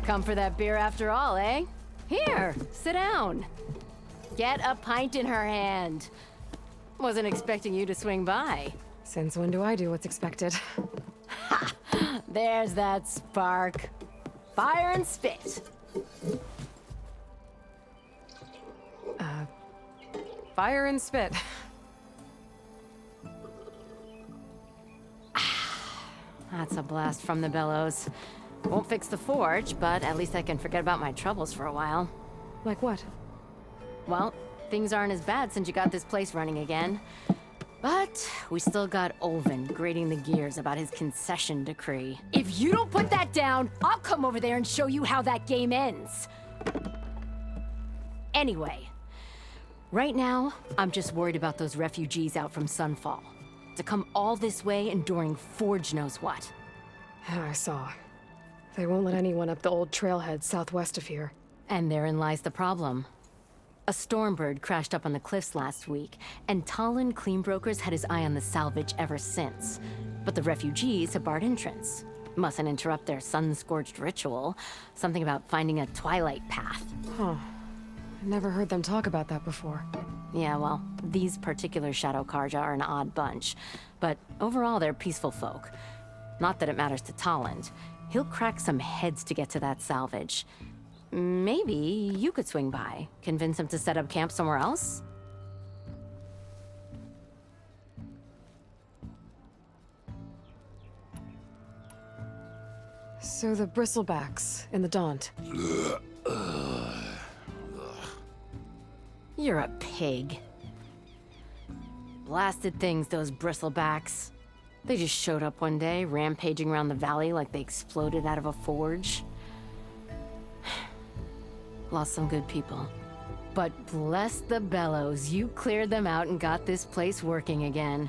Come for that beer after all, eh? Here, sit down. Get a pint in her hand. Wasn't expecting you to swing by. Since when do I do what's expected? Ha! There's that spark. Fire and spit. Fire and spit. That's a blast from the bellows. Won't fix the forge, but at least I can forget about my troubles for a while. Like what? Well, things aren't as bad since you got this place running again. But we still got Olvin grating the gears about his concession decree. If you don't put that down, I'll come over there and show you how that game ends. Anyway, right now, I'm just worried about those refugees out from Sunfall. To come all this way enduring Forge knows what. Yeah, I saw. They won't let anyone up the old trailhead southwest of here. And therein lies the problem. A Stormbird crashed up on the cliffs last week, and Talon Cleanbrokers had his eye on the salvage ever since. But the refugees have barred entrance. Mustn't interrupt their sun-scorched ritual. Something about finding a twilight path. Huh. I never heard them talk about that before. Yeah, well, these particular Shadow Karja are an odd bunch. But overall, they're peaceful folk. Not that it matters to Talon. He'll crack some heads to get to that salvage. Maybe you could swing by, convince him to set up camp somewhere else? So the Bristlebacks in the Daunt. You're a pig. Blasted things, those Bristlebacks. They just showed up one day, rampaging around the valley like they exploded out of a forge. Lost some good people. But bless the bellows, you cleared them out and got this place working again.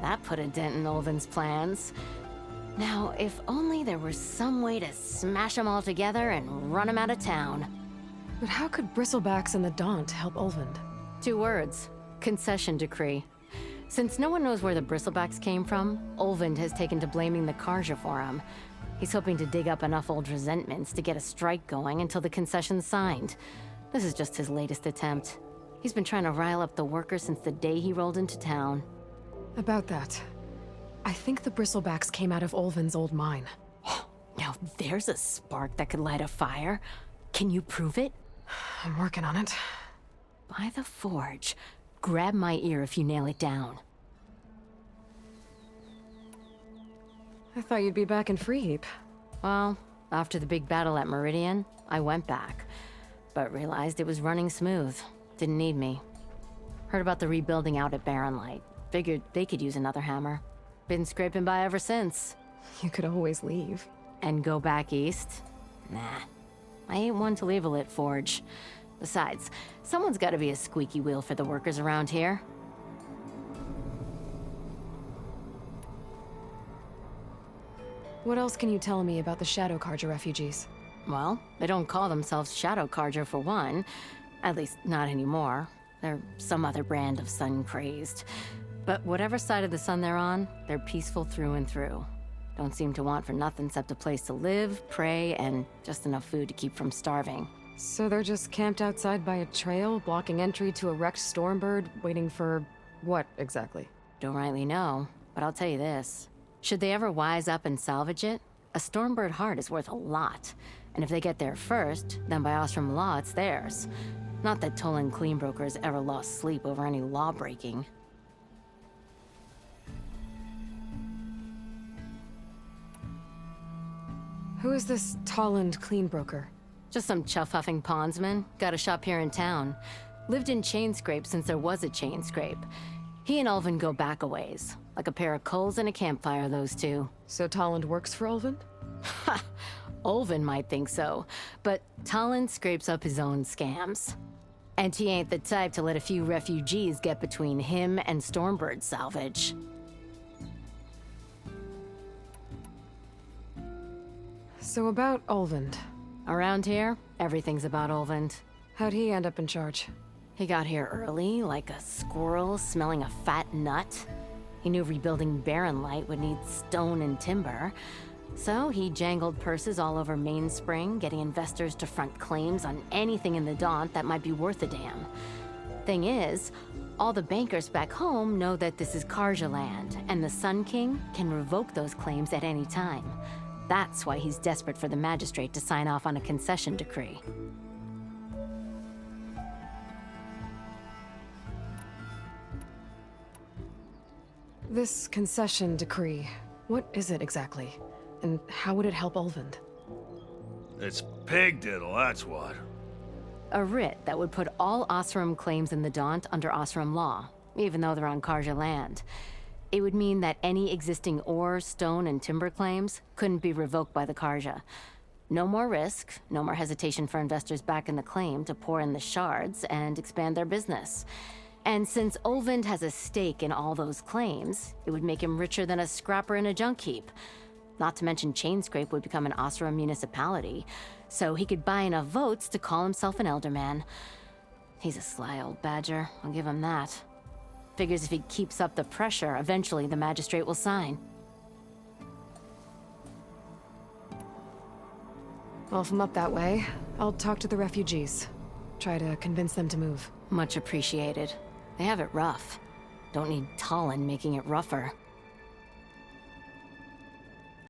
That put a dent in Olvin's plans. Now, if only there was some way to smash them all together and run them out of town. But how could Bristlebacks and the Daunt help Olvind? 2 words. Concession decree. Since no one knows where the Bristlebacks came from, Olvind has taken to blaming the Karja for them. He's hoping to dig up enough old resentments to get a strike going until the concession's signed. This is just his latest attempt. He's been trying to rile up the workers since the day he rolled into town. About that, I think the Bristlebacks came out of Olvin's old mine. Now there's a spark that could light a fire. Can you prove it? I'm working on it. By the forge. Grab my ear if you nail it down. I thought you'd be back in Freeheap. Well, after the big battle at Meridian, I went back. But realized it was running smooth. Didn't need me. Heard about the rebuilding out at Barren Light. Figured they could use another hammer. Been scraping by ever since. You could always leave. And go back east? Nah. I ain't one to leave a lit forge. Besides, someone's gotta be a squeaky wheel for the workers around here. What else can you tell me about the Shadow Karja refugees? Well, they don't call themselves Shadow Karja for one. At least, not anymore. They're some other brand of sun-crazed. But whatever side of the sun they're on, they're peaceful through and through. Don't seem to want for nothing except a place to live, pray, and just enough food to keep from starving. So they're just camped outside by a trail, blocking entry to a wrecked Stormbird, waiting for what exactly? Don't rightly know, but I'll tell you this. Should they ever wise up and salvage it, a Stormbird heart is worth a lot. And if they get there first, then by Ostrom law, it's theirs. Not that Tolan Cleanbrokers ever lost sleep over any law breaking. Who is this Tolland Cleanbroker? Just some chuff-huffing pondsman. Got a shop here in town. Lived in Chainscrape since there was a Chainscrape. He and Ulvin go back a ways. Like a pair of coals and a campfire, those two. So Tolland works for Ulvin? Ha! Ulvin might think so, but Talon scrapes up his own scams. And he ain't the type to let a few refugees get between him and Stormbird salvage. So about Ulvin. Around here, everything's about Ulvin. How'd he end up in charge? He got here early, like a squirrel smelling a fat nut. He knew rebuilding Barren Light would need stone and timber, So he jangled purses all over Mainspring, getting investors to front claims on anything in the Daunt that might be worth a damn. Thing is, all the bankers back home know that this is Karja land, and the Sun King can revoke those claims at any time. That's why he's desperate for the magistrate to sign off on a concession decree. This concession decree, what is it exactly? And how would it help Ulvund? It's pig diddle, that's what. A writ that would put all Osram claims in the Daunt under Osram law, even though they're on Karja land. It would mean that any existing ore, stone, and timber claims couldn't be revoked by the Karja. No more risk, no more hesitation for investors back in the claim to pour in the shards and expand their business. And since Ulvund has a stake in all those claims, it would make him richer than a scrapper in a junk heap. Not to mention Chainscrape would become an Osram municipality, so he could buy enough votes to call himself an Elderman. He's a sly old badger, I'll give him that. Figures if he keeps up the pressure, eventually the magistrate will sign. Well, if I'm up that way, I'll talk to the refugees. Try to convince them to move. Much appreciated. They have it rough. Don't need Talon making it rougher.